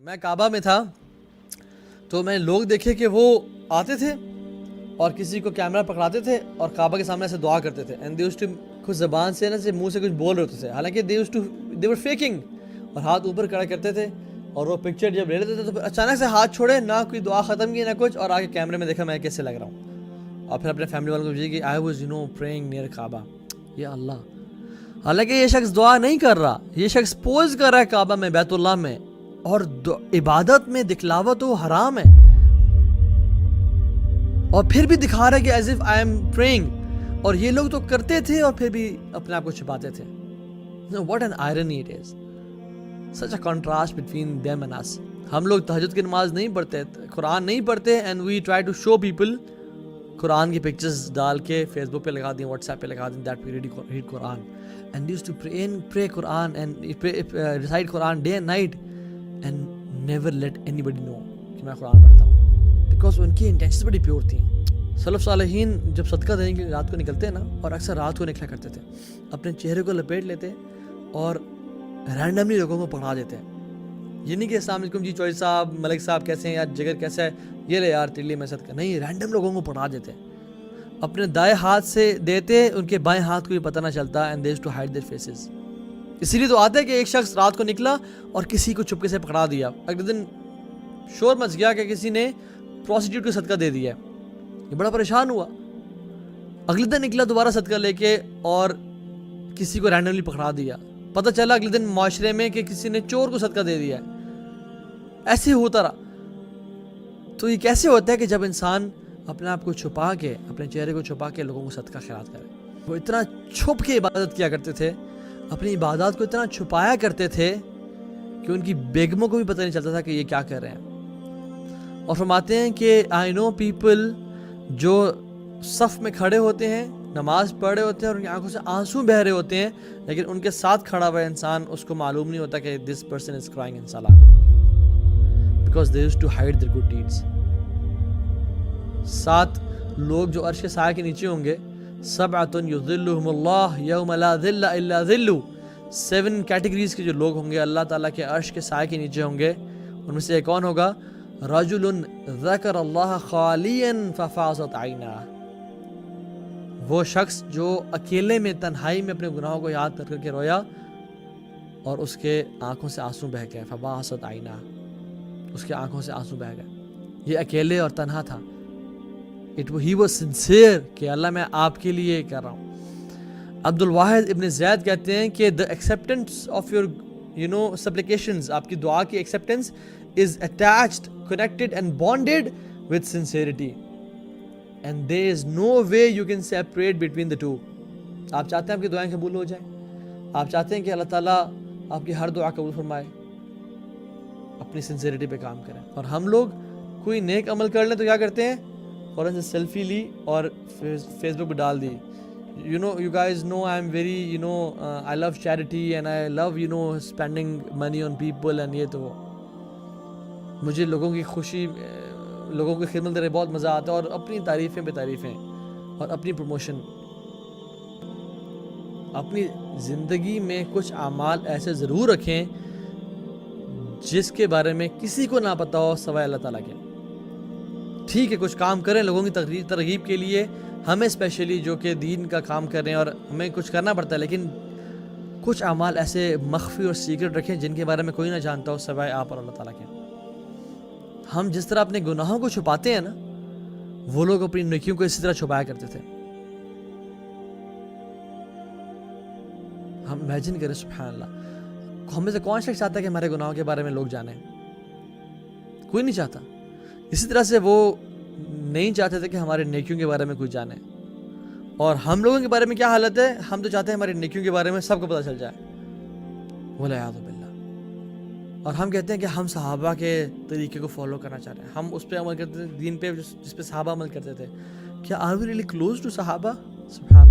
میں کعبہ میں تھا تو میں لوگ دیکھے کہ وہ آتے تھے اور کسی کو کیمرہ پکڑاتے تھے اور کعبہ کے سامنے ایسے دعا کرتے تھے اینڈ دے یوزڈ ٹو کچھ زبان سے نا سے منہ سے کچھ بول رہے ہوتے تھے، حالانکہ دے ور فیکنگ، اور ہاتھ اوپر کھڑا کرتے تھے اور وہ پکچر جب لے لیتے تھے تو پھر اچانک سے ہاتھ چھوڑے، نہ کوئی دعا ختم کی نہ کچھ، اور آگے کیمرے میں دیکھا میں کیسے لگ رہا ہوں، اور پھر اپنے فیملی والوں کو بھیجی کہ آئی واز پریئنگ نیئر کعبہ. یا اللہ، حالانکہ یہ شخص دعا نہیں کر رہا، یہ شخص پوز کر رہا ہے کعبہ میں، بیت اللہ میں، اور عبادت میں دکھلاوا تو حرام ہے، اور پھر بھی دکھا رہا ہے کہ as if I am praying, اور یہ لوگ تو کرتے تھے اور پھر بھی اپنے آپ کو چھپاتے تھے. What an irony it is, such a contrast between them and us. ہم لوگ تہجد کی نماز نہیں پڑھتے، قرآن نہیں پڑھتے، and we try to show people Quran کی پکچرز ڈال کے فیس بک پہ لگا دیں، واٹس ایپ پہ لگا دیں that we read Quran and use to pray Quran and recite Quran day and night and never let anybody know کہ میں قرآن پڑھتا ہوں، بیکاز ان کی انٹینشنز بڑی پیور تھیں. سلف صالحین جب صدقہ دینے کے لیے رات کو نکلتے ہیں نا، اور اکثر رات کو نکلا کرتے تھے، اپنے چہرے کو لپیٹ لیتے اور رینڈملی لوگوں کو پکڑا دیتے ہیں. یہ نہیں کہ السلام علیکم جی چوہدری صاحب، ملک صاحب کیسے ہیں یار، جگر کیسا ہے، یہ لے یار تیلی میں صدقہ، نہیں، رینڈم لوگوں کو پکڑا دیتے، اپنے دائیں ہاتھ سے دیتے، ان کے بائیں ہاتھ کو بھی پتہ نہ چلتا، and they used to hide their faces. اسی لیے تو آتا ہے کہ ایک شخص رات کو نکلا اور کسی کو چپکے سے پکڑا دیا، اگلے دن شور مچ گیا کہ کسی نے پروسٹیٹیوٹ کو صدقہ دے دیا ہے، یہ بڑا پریشان ہوا. اگلے دن نکلا دوبارہ صدقہ لے کے اور کسی کو رینڈملی پکڑا دیا، پتہ چلا اگلے دن معاشرے میں کہ کسی نے چور کو صدقہ دے دیا ہے. ایسے ہوتا رہا. تو یہ کیسے ہوتا ہے کہ جب انسان اپنے آپ کو چھپا کے، اپنے چہرے کو چھپا کے لوگوں کو صدقہ خیرات کرے. وہ اتنا چھپ کے عبادت کیا کرتے تھے، اپنی عبادات کو اتنا چھپایا کرتے تھے کہ ان کی بیگموں کو بھی پتہ نہیں چلتا تھا کہ یہ کیا کر رہے ہیں. اور فرماتے ہیں کہ آئی نو پیپل جو صف میں کھڑے ہوتے ہیں، نماز پڑھ رہے ہوتے ہیں اور ان کی آنکھوں سے آنسو بہہ رہے ہوتے ہیں، لیکن ان کے ساتھ کھڑا ہوا انسان، اس کو معلوم نہیں ہوتا کہ this person is crying in صلاۃ، because they used to hide their good deeds. 7 لوگ جو عرش کے سائے کے نیچے ہوں گے، سبعۃ یظلھم اللہ یوم لا ظل الا ظلہ، 7 کیٹیگریز کے جو لوگ ہوں گے اللہ تعالیٰ کے عرش کے سائے کے نیچے ہوں گے. ان میں سے ایک کون ہوگا؟ رجل ذکر اللہ خالیا ففاضت عیناہ، وہ شخص جو اکیلے میں تنہائی میں اپنے گناہوں کو یاد کر کے رویا اور اس کے آنکھوں سے آنسو بہہ گئے، فباست عیناہ، اس کے آنکھوں سے آنسو بہہ گئے. یہ اکیلے اور تنہا تھا. ہی واز سنسیئر کہ اللہ میں آپ کے لیے کر رہا ہوں. عبد الواحد ابن زید کہتے ہیں کہ the acceptance of your supplications، آپ کی دعا کی acceptance is attached, connected and bonded with sincerity and there is no way you can separate between the two. آپ چاہتے ہیں آپ کی دعائیں قبول ہو جائیں، آپ چاہتے ہیں کہ اللہ تعالیٰ آپ کی ہر دعا قبول فرمائے، اپنی سنسیریٹی پہ کام کریں. اور ہم لوگ کوئی نیک عمل کر لیں تو کیا کرتے ہیں؟ فوراً سے سیلفی لی اور فیس بک پہ ڈال دی. You guys know I'm very I love charity and I love spending money on people and یہ تو مجھے لوگوں کی خوشی، لوگوں کی خدمت کرنے بہت مزہ آتا ہے، اور اپنی تعریفیں بے تعریفیں اور اپنی پروموشن. اپنی زندگی میں کچھ اعمال ایسے ضرور رکھیں جس کے بارے میں کسی کو نہ پتہ ہو سوائے اللہ تعالیٰ کے. ٹھیک ہے، کچھ کام کریں لوگوں کی ترغیب کے لیے، ہمیں اسپیشلی جو کہ دین کا کام کر رہے ہیں اور ہمیں کچھ کرنا پڑتا ہے، لیکن کچھ اعمال ایسے مخفی اور سیکرٹ رکھیں جن کے بارے میں کوئی نہ جانتا ہو سوائے آپ اور اللہ تعالیٰ کے. ہم جس طرح اپنے گناہوں کو چھپاتے ہیں نا، وہ لوگ اپنی نیکیوں کو اسی طرح چھپایا کرتے تھے. ہم امیجن کریں، سبحان اللہ، ہم میں سے کون شخص چاہتا ہے کہ ہمارے گناہوں کے بارے میں لوگ جانیں؟ کوئی نہیں چاہتا. اسی طرح سے وہ نہیں چاہتے تھے کہ ہمارے نیکیوں کے بارے میں کوئی جانے. اور ہم لوگوں کے بارے میں کیا حالت ہے؟ ہم تو چاہتے ہیں ہماری نیکیوں کے بارے میں سب کو پتہ چل جائے، والعیاذ باللہ. اور ہم کہتے ہیں کہ ہم صحابہ کے طریقے کو فالو کرنا چاہ رہے ہیں، ہم اس پہ عمل کرتے تھے، دین پہ جس پہ صحابہ عمل کرتے تھے. کیا are we really close to صحابہ؟ سبحان